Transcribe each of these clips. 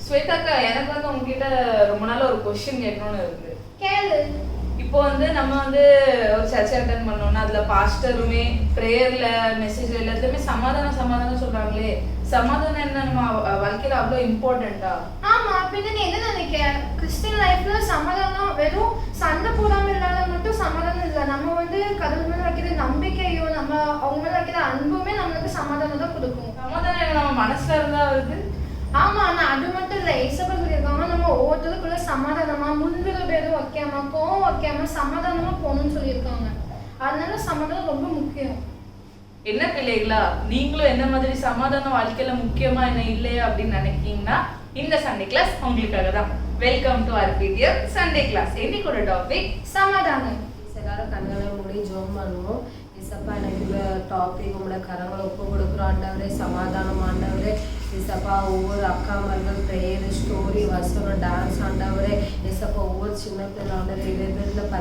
ஸ்வேதாக்கா, எனக்கு வந்து உங்ககிட்ட ரொம்ப நாள் ஒரு கொஸ்டின் கேட்கணும்னு இருக்கு. கேளு. இப்போ வந்து நம்ம வந்து ஒரு சர்ச்சை அட்டன் பண்ணோம்னா அதுல பாஸ்டருமே பிரேயர்ல மெசேஜ் எல்லாத்துலயுமே சமாதானம் சமாதானம் சொல்றாங்களே, சமாதானம் என்ன நம்ம வாழ்க்கையில அவ்வளோ இம்பார்ட்டண்டா? ஆமா, பின்ன நீ என்ன நினைக்க? கிறிஸ்டியன் லைஃப்ல சமாதானம் வெறும் சண்டை போடாம இல்லாத மட்டும் சமாதானம் இல்லை. நம்ம வந்து கடவுள் மேல வைக்கிற நம்பிக்கையோ நம்ம அவங்க மேல வைக்கிற அன்புமே நம்மளுக்கு சமாதானம் தான் கொடுக்கும். சமாதானம் நம்ம மனசுல இருந்தா வருது. ஆமா, ஆனா அது மட்டும் இல்ல. ஏசப்பா சொல்லியிருக்காங்க, நம்ம ஒவ்வொருத்தருக்குள்ள சமாதானமா முன்விரோதம் வைக்காம கோவம் வைக்காம சமாதானமா போகணும்னு சொல்லியிருக்காங்க. அதனால சமாதானம் ரொம்ப முக்கியம். என்ன பிள்ளைகளா, நீங்களும் என்ன மாதிரி சமாதானம் வாழ்க்கையில முக்கியமா என்ன இல்லையா அப்படின்னு நினைக்கீங்கன்னா இந்த சண்டே கிளாஸ் உங்களுக்காக தான். Welcome to RPTM Sunday class. இன்னைக்கு ஒரு டாபிக் சமாதானம். எல்லாரும் கண்களை மூடி ஜோம் பண்ணுவோம். இசப்பா, எனக்கு இந்த டாபிக் உங்களோட கரங்களை ஒப்பு கொடுக்குறோம் ஆண்டவரே. சமாதானம் ஆண்டவரே. இசப்பா, ஒவ்வொரு அக்கா மர்கள் ப்ரேயர் ஸ்டோரி வசனம் டான்ஸ் ஆண்டவரே. இசப்பா, ஒவ்வொரு சின்ன பிள்ளை ஆண்டவரே இதில்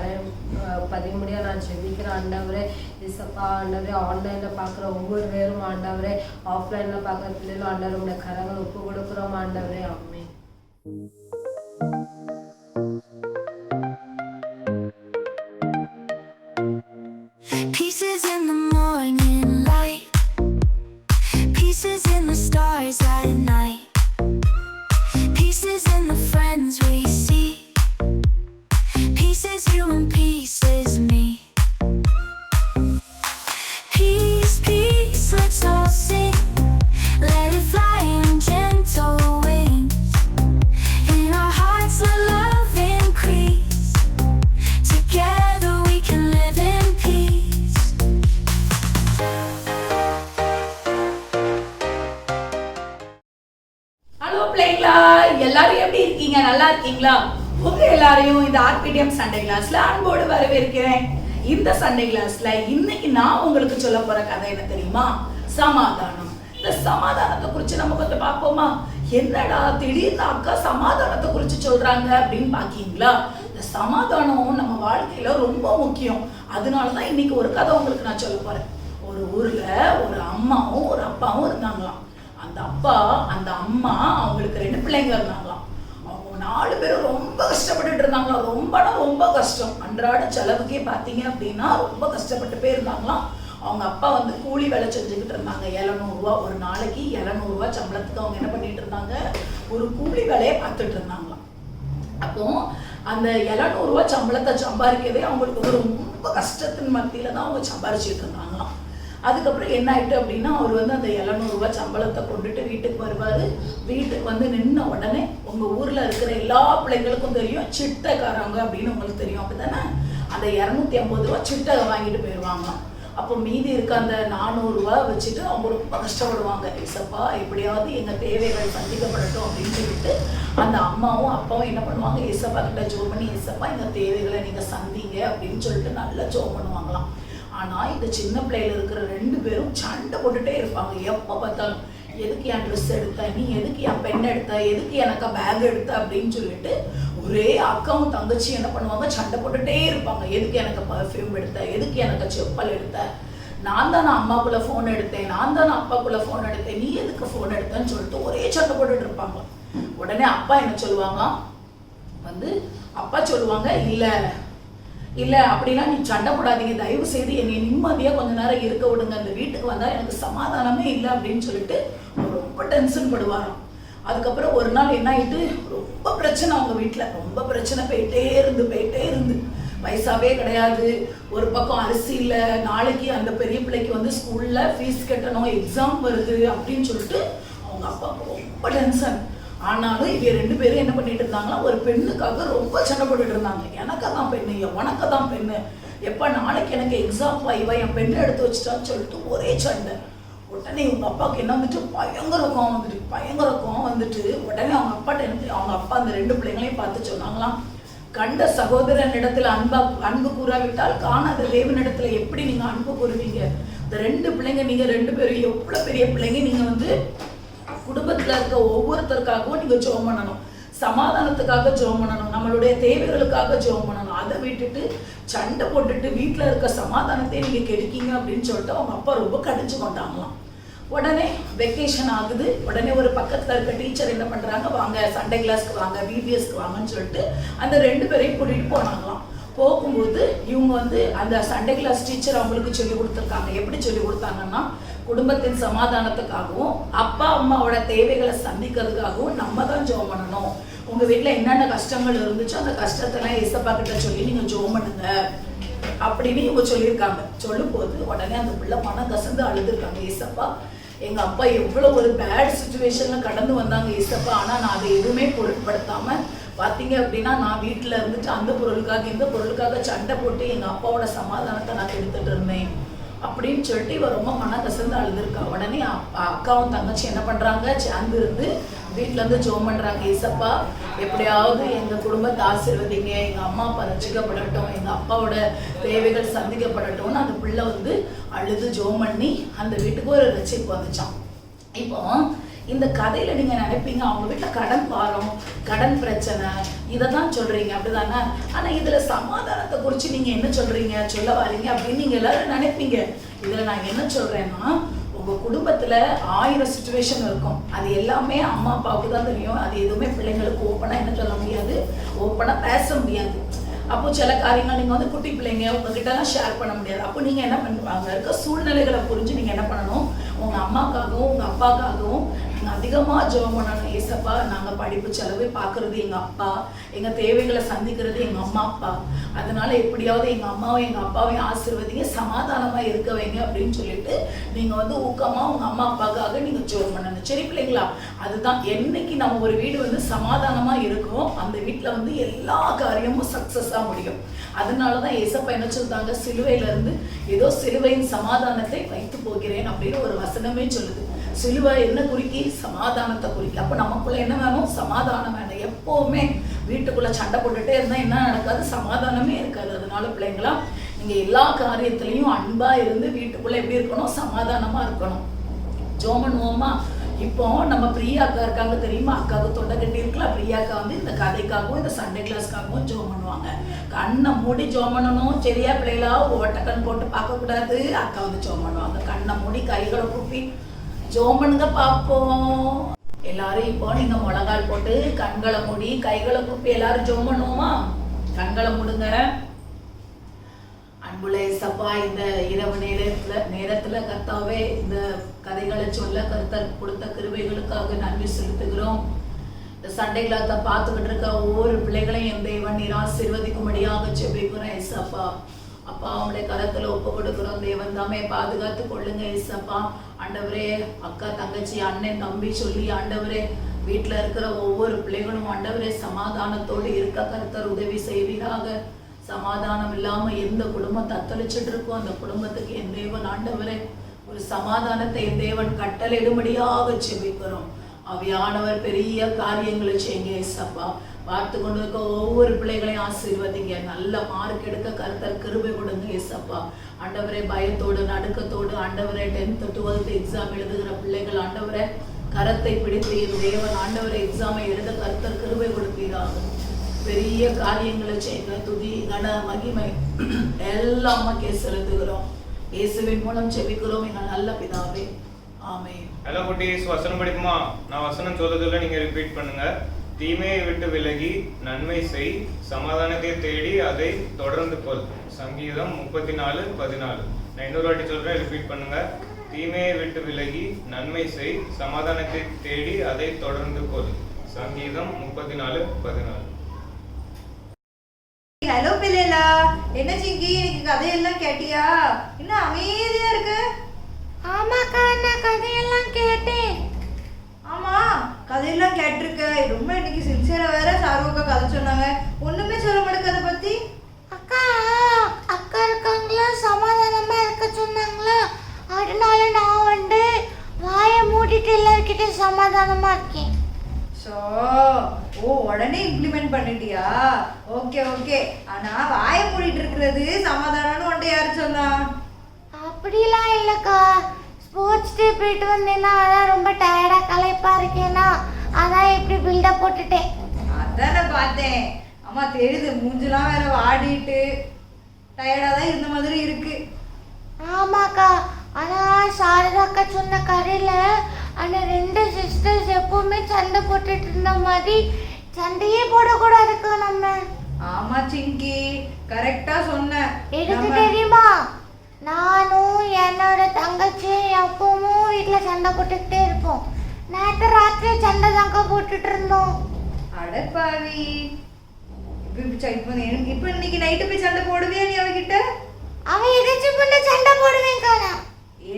பதிமுடியாக நான் ஜெபிக்கிறேன் ஆண்டவரே. இசப்பா ஆண்டவரே, ஆன்லைனில் பார்க்குற ஒவ்வொரு பேரும் ஆண்டவரே, ஆஃப்லைனில் பார்க்குற பிள்ளைகளும் ஆண்டவரே உங்களோட கரங்களை ஒப்பு கொடுக்குறோம் ஆண்டவரே. ஆமென். Pieces in the morning light, pieces in the stars at night, pieces in the friends we see, pieces you and pieces me. Peace, peace, let's all sing, let it fly in gentle wings. In our hearts let love increase, together we can live in peace. Hello பிள்ளைங்களா, எல்லாரும் எப்படி இருக்கீங்க? நல்லா இருக்கீங்களா? உங்க எல்லாரையும் இந்த ஆர்பிடிஎம் Sunday கிளாஸ்ல அன்போடு வரவேற்கிறேன். இந்த சண்டே கிளாஸ்ல இன்னைக்கு நான் உங்களுக்கு சொல்ல போற கதை என்ன தெரியுமா? சமாதானம். இந்த சமாதானத்தை குறித்து நம்ம கொஞ்சம் பார்ப்போமா? என்னடா திடீர்னு அக்கா சமாதானத்தை குறித்து சொல்றாங்க அப்படின்னு பாக்கீங்களா? இந்த சமாதானம் நம்ம வாழ்க்கையில ரொம்ப முக்கியம். அதனாலதான் இன்னைக்கு ஒரு கதை உங்களுக்கு நான் சொல்ல போறேன். ஒரு ஊர்ல ஒரு அம்மாவும் ஒரு அப்பாவும் இருந்தாங்களாம். அந்த அப்பா அந்த அம்மா அவங்களுக்கு 2 பிள்ளைங்க இருந்தாங்களாம். அவங்க 4 பேரும் ரொம்ப கஷ்டப்பட்டுட்டு இருந்தாங்களாம். ரொம்ப கஷ்டம். அன்றாட செலவுக்கே பார்த்தீங்க அப்படின்னா ரொம்ப கஷ்டப்பட்டு போயிருந்தாங்களாம். அவங்க அப்பா வந்து கூலி வேலை செஞ்சுக்கிட்டு இருந்தாங்க. 700 ரூபா ஒரு நாளைக்கு, 700 ரூபா சம்பளத்துக்கு அவங்க என்ன பண்ணிட்டு இருந்தாங்க? ஒரு கூலி வேலையை பார்த்துட்டு இருந்தாங்களாம். அப்போ அந்த 700 ரூபா சம்பளத்தை சம்பாதிக்கவே அவங்களுக்கு வந்து ரொம்ப கஷ்டத்தின் மத்தியில தான் அவங்க சம்பாரிச்சிட்டு இருந்தாங்களாம். அதுக்கப்புறம் என்ன ஆயிட்டு அப்படின்னா, அவர் வந்து அந்த 700 ரூபா சம்பளத்தை கொண்டுட்டு வீட்டுக்கு வருவார். வீட்டுக்கு வந்து நின்ன உடனே உங்கள் ஊரில் இருக்கிற எல்லா பிள்ளைங்களுக்கும் தெரியும், சிட்டைக்காரங்க அப்படின்னு உங்களுக்கு தெரியும் அப்படித்தானே? அந்த 250 ரூபா சிட்டை வாங்கிட்டு போயிடுவாங்களாம். அப்போ மீதி இருக்க அந்த 400 ரூபா வச்சுட்டு அவங்க ரொம்ப கஷ்டப்படுவாங்க. இசப்பா எப்படியாவது எங்கள் தேவைகள் சந்திக்கப்படட்டும் அப்படின்னு சொல்லிட்டு அந்த அம்மாவும் அப்பாவும் என்ன பண்ணுவாங்க? இசப்பா கிட்ட ஜோம் பண்ணி, இசப்பா எங்கள் தேவைகளை நீங்கள் சந்திங்க அப்படின்னு சொல்லிட்டு நல்லா ஜோம் பண்ணுவாங்களாம். ஆனால் இந்த சின்ன பிள்ளையில இருக்கிற 2 பேரும் சண்டை போட்டுட்டே இருப்பாங்க. எப்போ பார்த்தாலும் எதுக்கு என் ட்ரெஸ் எடுத்த, நீ எதுக்கு என் பென் எடுத்த, எதுக்கு எனக்கு பேக் எடுத்த அப்படின்னு சொல்லிட்டு ஒரே அக்காவும் தங்கச்சி என்ன பண்ணுவாங்க? சண்டை போட்டுட்டே இருப்பாங்க. எதுக்கு எனக்கு பர்ஃப்யூம் எடுத்த, எதுக்கு எனக்கு செப்பல் எடுத்த, நான் தானே அம்மாக்குள்ள ஃபோன் எடுத்தேன், நான் தானே அப்பாக்குள்ள ஃபோன் எடுத்தேன், நீ எதுக்கு ஃபோன் எடுத்தேன்னு சொல்லிட்டு ஒரே சண்டை போட்டுட்டு இருப்பாங்க. உடனே அப்பா என்ன சொல்லுவாங்க? அப்பா சொல்லுவாங்க, இல்லை அப்படிலாம் நீ சண்டை போடாதீங்க, தயவு செய்து என்னை நிம்மதியாக கொஞ்ச நேரம் இருக்க விடுங்க, அந்த வீட்டுக்கு வந்தால் எனக்கு சமாதானமே இல்லை அப்படின்னு சொல்லிட்டு ரொம்ப டென்ஷன் படுவாராம். அதுக்கப்புறம் ஒரு நாள் என்ன ஆகிட்டு, ரொம்ப பிரச்சனை அவங்க வீட்டில், ரொம்ப பிரச்சனை போயிட்டே இருந்து பைசாவே கிடையாது. ஒரு பக்கம் அரிசி இல்லை, நாளைக்கு அந்த பெரிய பிள்ளைக்கு வந்து ஸ்கூலில் ஃபீஸ் கட்டணும், எக்ஸாம் வருது அப்படின்னு சொல்லிட்டு அவங்க அப்பாவுக்கு ரொம்ப டென்ஷன். ஆனாலும் இவங்க 2 பேரும் என்ன பண்ணிட்டு இருந்தாங்களா? ஒரு பெண்ணுக்காக ரொம்ப சண்டை போட்டுட்டு இருந்தாங்க. எனக்கு தான் பெண்ணு, உனக்கு தான் பெண்ணு, எப்போ நாளைக்கு எனக்கு எக்ஸாம் இவ என் பெண்ணை எடுத்து வச்சுட்டான்னு சொல்லிட்டு ஒரே சண்டை. உடனே இவங்க அப்பாவுக்கு என்ன வந்துட்டு பயங்கர கோவம் வந்துட்டு உடனே அவங்க அப்பாட்ட என்ன, அவங்க அப்பா அந்த 2 பிள்ளைங்களையும் பார்த்து சொன்னாங்களாம், கண்ட சகோதரன் இடத்துல அன்பு கூறாவிட்டால் காணாத தேவனிடத்துல எப்படி நீங்க அன்பு கூறுவீங்க? இந்த 2 பிள்ளைங்க, நீங்க 2 பேரும் எவ்வளவு பெரிய பிள்ளைங்க, நீங்க வந்து குடும்பத்துல இருக்க ஒவ்வொருத்தருக்காகவும் நீங்க ஜெபம் பண்ணணும், சமாதானத்துக்காக ஜெபம் பண்ணணும், நம்மளுடைய தேவைகளுக்காக ஜெபம் பண்ணணும். அதை விட்டுட்டு சண்டை போட்டுட்டு வீட்டுல இருக்க சமாதானத்தை நீங்க கெடுக்கீங்க அப்படின்னு சொல்லிட்டு அவங்க அப்பா ரொம்ப கடிச்சு கொண்டாங்களாம். உடனே வெக்கேஷன் ஆகுது. உடனே ஒரு பக்கத்தில் இருக்க டீச்சர் என்ன பண்ணுறாங்க, வாங்க சண்டே கிளாஸ்க்கு வாங்க, பிபிஎஸ்க்கு வாங்கன்னு சொல்லிட்டு அந்த 2 பேரையும் கூட்டிகிட்டு போனாங்களாம். போகும்போது இவங்க வந்து அந்த சண்டே கிளாஸ் டீச்சர் அவங்களுக்கு சொல்லி கொடுத்துருக்காங்க. எப்படி சொல்லி கொடுத்தாங்கன்னா, குடும்பத்தின் சமாதானத்துக்காகவும் அப்பா அம்மாவோட தேவைகளை சந்திக்கிறதுக்காகவும் நம்ம தான் ஜெபம் பண்ணணும். உங்கள் வீட்டில் என்னென்ன கஷ்டங்கள் இருந்துச்சோ அந்த கஷ்டத்தெல்லாம் ஏசப்பா கிட்ட சொல்லி நீங்கள் ஜெபம் பண்ணுங்க அப்படின்னு இவங்க சொல்லியிருக்காங்க. சொல்லும்போது உடனே அந்த பிள்ளை மனம் கசந்து அழுதுருக்காங்க. ஏசப்பா, எங்கள் அப்பா எவ்வளோ ஒரு பேட் சுச்சுவேஷனில் கடந்து வந்தாங்க ஏசப்பா, ஆனால் நான் அதை எதுவுமே பொருட்படுத்தாமல் பார்த்தீங்க அப்படின்னா நான் வீட்டில் இருந்துட்டு அந்த பொருளுக்காக இந்த பொருளுக்காக சண்டை போட்டு எங்கள் அப்பாவோட சமாதானத்தை நான் எடுத்துகிட்டு இருந்தேன் அப்படின்னு சொல்லிட்டு இவ ரொம்ப மன கசந்து அழுதுருக்கா. உடனே அக்காவும் தங்கச்சி என்ன பண்ணுறாங்க, சேர்ந்து இருந்து வீட்டிலேருந்து ஜெபம் பண்ணுறாங்க. ஏசப்பா, எப்படியாவது எங்கள் குடும்பத்தை ஆசீர்வதிங்க, எங்கள் அம்மா அப்பா ரட்சிக்கப்படட்டும், எங்கள் அப்பாவோட தேவைகள் சந்திக்கப்படட்டும்னு அந்த பிள்ளை வந்து அழுது ஜெபம் பண்ணி அந்த வீட்டுக்கு ஒரு ரட்சிப்பு வந்துச்சான். இப்போ இந்த கதையில நீங்க நினைப்பீங்க அவங்க வீட்டுல கடன் பாரம், கடன் பிரச்சனை இதை தான் சொல்றீங்க அப்படிதானே, ஆனா இதுல சமாதானத்தை குறிச்சு நீங்க என்ன சொல்றீங்க, சொல்ல வரீங்க அப்படின்னு நீங்க எல்லாரும் நினைப்பீங்க. இதுல நான் என்ன சொல்றேன்னா, உங்க குடும்பத்துல 1000 சுச்சுவேஷன் இருக்கும். அது எல்லாமே அம்மா அப்பாவுக்கு தான் தெரியும். அது எதுவுமே பிள்ளைங்களுக்கு ஓப்பனா என்ன சொல்ல முடியாது, ஓப்பனா பேச முடியாது. அப்போ சில காரியங்கள் நீங்க வந்து குட்டி பிள்ளைங்க உங்ககிட்ட எல்லாம் ஷேர் பண்ண முடியாது. அப்போ நீங்க என்ன பண்ணுவாங்க, இருக்க சூழ்நிலைகளை புரிஞ்சு நீங்க என்ன பண்ணணும், உங்க அம்மாக்காகவும் உங்க அப்பாக்காகவும் நீங்க அதிகமா ஜெபம் பண்ணணும். ஏசப்பா, நாங்க படிப்பு செலவு பார்க்கறது எங்க அப்பா, எங்க தேவைகளை சந்திக்கிறது எங்க அம்மா அப்பா, அதனால எப்படியாவது எங்க அம்மாவும் எங்க அப்பாவையும் ஆசீர்வதிங்க, சமாதானமா இருக்க வைங்க அப்படின்னு சொல்லிட்டு நீங்க வந்து ஊக்கமா உங்க அம்மா அப்பாவுக்காக நீங்க ஜெபம் பண்ணணும். சரி பிள்ளைங்களா, அதுதான் என்னைக்கு நம்ம ஒரு வீடு வந்து சமாதானமா இருக்கும் அந்த வீட்டுல வந்து எல்லா காரியமும் சக்சஸா முடியும். அதனாலதான் ஏசப்பா என்ன சொல்றாங்க, சிலுவையில இருந்து ஏதோ சிலுவையின் சமாதானத்தை வைத்து போகிறேன் அப்படின்னு ஒரு வசனமே சொல்லுது. சிலுவை என்ன குறிக்கி, சமாதானத்தை குறிக்கி. அப்ப நமக்குள்ள என்ன வேணும், சமாதானம் வேணும். எப்பவுமே வீட்டுக்குள்ள சண்டை போட்டுட்டே இருந்தா என்ன நடக்காது, சமாதானமே இருக்காது. அதனால பிள்ளைங்களா, நீங்க எல்லா காரியத்திலையும் அன்பா இருந்து வீட்டுக்குள்ள எப்படி இருக்கணும், சமாதானமா இருக்கணும். ஜெபம் பண்ணுவோமா? இப்போ நம்ம பிரியா அக்கா இருக்காங்க தெரியுமா, அக்காவுக்கு தொண்டை கட்டி இருக்கலாம். பிரியா அக்கா வந்து இந்த கதைக்காகவும் இந்த சண்டே கிளாஸ்க்காகவும் ஜெபம் பண்ணுவாங்க. கண்ணை மூடி ஜெபம் பண்ணணும். சரியா பிள்ளைகளா, ஓட்டக்கண் போட்டு பார்க்கக்கூடாது. அக்கா வந்து ஜெபம் பண்ணுவாங்க. கண்ணை மூடி கைகளை கூப்பி ஜெபம் பண்ணுங்க பார்ப்போம். எல்லாரும் இப்போ நீங்க முழங்கால் போட்டு கண்களை மூடி கைகளை கூப்பி எல்லாரும் ஜெபம் பண்ணுவோமா? கண்களை மூடுங்க. அன்புள்ள ஏசப்பா, இந்த இரவு நேரத்துல கர்த்தாவே இந்த கதைகளை சொல்ல கர்த்தர் கொடுத்த கிருபைகளுக்காக நன்றி செலுத்துகிறோம். இந்த சண்டே கிளாஸை பார்த்துக்கிட்டு இருக்க ஒவ்வொரு பிள்ளைகளையும் என் தேவன் நீர் ஆசீர்வதிக்கும்படியாக ஜெபிக்கிறேன் ஏசப்பா. அப்பா, அவங்களுடைய கரத்துல ஒப்பு கொடுக்கிறோம். தேவன் தாமே பாதுகாத்து கொள்ளுங்க ஏசப்பா. ஆண்டவரே, அக்கா தங்கச்சி அண்ணன் தம்பி சொல்லி ஆண்டவரே வீட்டுல இருக்கிற ஒவ்வொரு பிள்ளைகளும் ஆண்டவரே சமாதானத்தோடு இருக்க கர்த்தர் உதவி செய்வீராக. சமாதானம் இல்லாம எந்த குடும்பம் தத்தளிச்சுட்டு இருக்கோ அந்த குடும்பத்துக்கு என் தேவன் ஆண்டவரே ஒரு சமாதானத்தை என் தேவன் கட்டளையிடும்படியாக ஜெபிக்கிறோம். ஆவியானவர் பெரிய காரியங்களை செய்யுங்க ஏசப்பா. பார்த்து கொண்டு இருக்க ஒவ்வொரு பிள்ளைகளையும் ஆசீர்வதிங்க. நல்ல மார்க் எடுக்க கர்த்தர் கிருபை கொடுங்க ஏசப்பா. ஆண்டவரே, பயத்தோடு நடுக்கத்தோடு ஆண்டவரே 10th 12th எக்ஸாம் எழுதுகிற பிள்ளைகள் ஆண்டவரே கரத்தை பிடித்து என் தேவன் ஆண்டவரை எக்ஸாமை எழுத கர்த்தர் கிருபை கொடுப்பீராக. பெரிய காரியங்களை செய்யுங்க. துதி கன மகிமை எல்லாம் செலுத்துகிறோம். இயேசுவின் மூலம் ஜெபிக்கிறோம் எங்கள் நல்ல பிதாவே, ஆமென். ஹலோ குட்டீஸ், வசனம் படிக்குமா? நான் வசனம் சொல்றதுல நீங்க ரிப்பீட் பண்ணுங்க. தீமையை விட்டு விலகி நன்மை செய், சமாதானத்தை தேடி அதை தொடர்ந்து கொள். சங்கீதம் 34:14. நான் இன்னொரு வாட்டி சொல்றேன், ரிப்பீட் பண்ணுங்க. தீமையை விட்டு விலகி நன்மை செய், சமாதானத்தை தேடி அதை தொடர்ந்து கொள். சங்கீதம் 34:14. ஹலோ பிள்ளைலா, என்ன சிங்கி, இன்னைக்கு கதையெல்லாம் கேட்டியா? என்ன அமைதியா இருக்கு? ஆமாக்கா, நான் கதையெல்லாம் கேட்டேன். ஆமா, கதையெல்லாம் கேட்டிருக்க. ரொம்ப இன்னைக்கு சின்சியரா வேற சாருக்கா கதை சொன்னாங்க. ஒண்ணுமே சொல்ல மாட்டேங்க அதை பத்தி. அக்கா அக்கா இருக்காங்களா, சமாதானமா இருக்க சொன்னாங்களா, அதனால நான் வந்து வாயை மூடிட்டு எல்லார்கிட்ட சமாதானமா இருக்கேன். ஸோ உடனே இம்ப்ளிமெண்ட் பண்ணிட்டியா? Okay okay. ஆனா வாயை மூடிட்டு இருக்கிறது சமாதானம்னு உன்ட்ட யாரு சொன்னா? அப்படிலாம் இல்லைக்கா, ஸ்போர்ட்ஸ் டே போயிட்டு வந்தேன்னா அதான் ரொம்ப டயர்டாக களைப்பா இருக்கேனா, அதான் இப்படி பில்டப் போட்டுட்டேன். அதான் நான் பார்த்தேன். ஆமா தெரியுது, மூஞ்செல்லாம் வேற வாடிட்டு டயர்டாக தான் இருந்த மாதிரி இருக்கு. ஆமாக்கா, ஆனா சாரதா அக்கா சொன்ன கதையில அந்த 2 சிஸ்டர்ஸ் எப்பவுமே சண்டை போட்டுட்டு இருந்த மாதிரி சண்டையே போடக்கூடாதுக்கா நம்ம. ஆமா சிங்கி, கரெக்டா சொன்ன. எதுக்கு தெரியுமா? நானும் என்னோட தங்கச்சி எப்பவும் வீட்டுல சண்டை போட்டுக்கிட்டே இருப்போம். நேற்று ராத்திரி சண்டை தாங்க போட்டுட்டு இருந்தோம். அடப்பாவி, இப்ப இன்னைக்கு நைட்டு போய் சண்டை போடுவியா நீ அவகிட்ட? அவன் எதாச்சும் பண்ண சண்டை போடுவேன் காணா.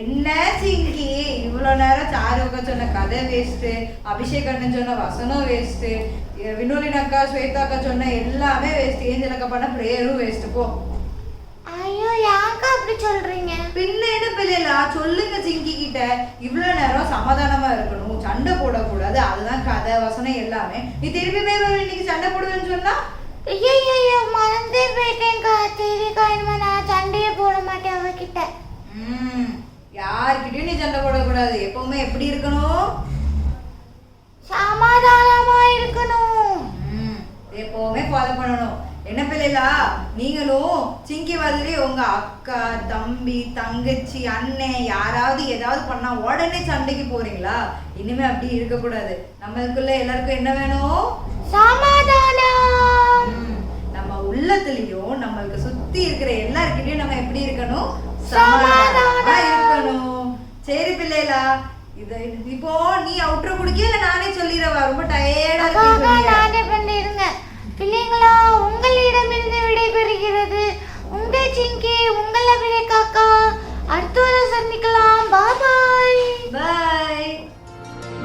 என்ன சிங்கி, இவ்வளவு நேரம் சாருக்கா சொன்ன கதை வேஸ்ட், அபிஷேக் அண்ணன் சொன்ன வசனம் வேஸ்ட், வினோலின் அக்கா ஸ்வேதா அக்கா சொன்ன எல்லாமே வேஸ்ட், ஏஞ்சல் அக்கா பண்ண பிரேயரும் வேஸ்ட். போ. ஐயோ ஏங்கா அப்படி சொல்றீங்க? பின்ன என்ன பிள்ளைகளா, சொல்லுங்க சிங்கி கிட்ட. இவ்வளவு நேரம் சமாதானமா இருக்கணும், சண்டை போடக்கூடாது, அதுதான் கதை வசனம் எல்லாமே. நீ திரும்பி போய் இன்னைக்கு சண்டை போடுவேன்னு சொன்னா? ஐயோ மறந்தே போயிட்டேன்க்கா. சரிக்கா, இனிமே நான் சண்டையே போட மாட்டேன் அவகிட்ட. யார்கிட்டயும் நீ சண்டை போடக்கூடாது. எப்பவுமே எப்படி இருக்கணும்? சமாதானமா இருக்கணும். எப்பவுமே ஃபாலோ பண்ணணும். என்ன பிள்ளைகளா, நீங்களும் சிங்கி மாதிரி உங்க அக்கா, தம்பி, தங்கச்சி, அண்ணன் யாராவது ஏதாவது பண்ணா உடனே சண்டைக்கு போறீங்களா? இனிமே அப்படி இருக்கக்கூடாது. நம்மளுக்குள்ள எல்லாருக்கும் என்ன வேணும்? சமாதானம். நம்ம உள்ளத்துலயும் நம்மளுக்கு சுத்தி இருக்கிற எல்லார்கிட்டயும் நம்ம எப்படி இருக்கணும்? சமாதானமா இருக்கணும். சரி பிள்ளைகளா, இது இப்போ நீ அவுட்டர் குடிக்க இல்ல நானே சொல்லிடவா? ரொம்ப டயர்டா அக்கா இருக்கு. நானே பண்ணிருங்க.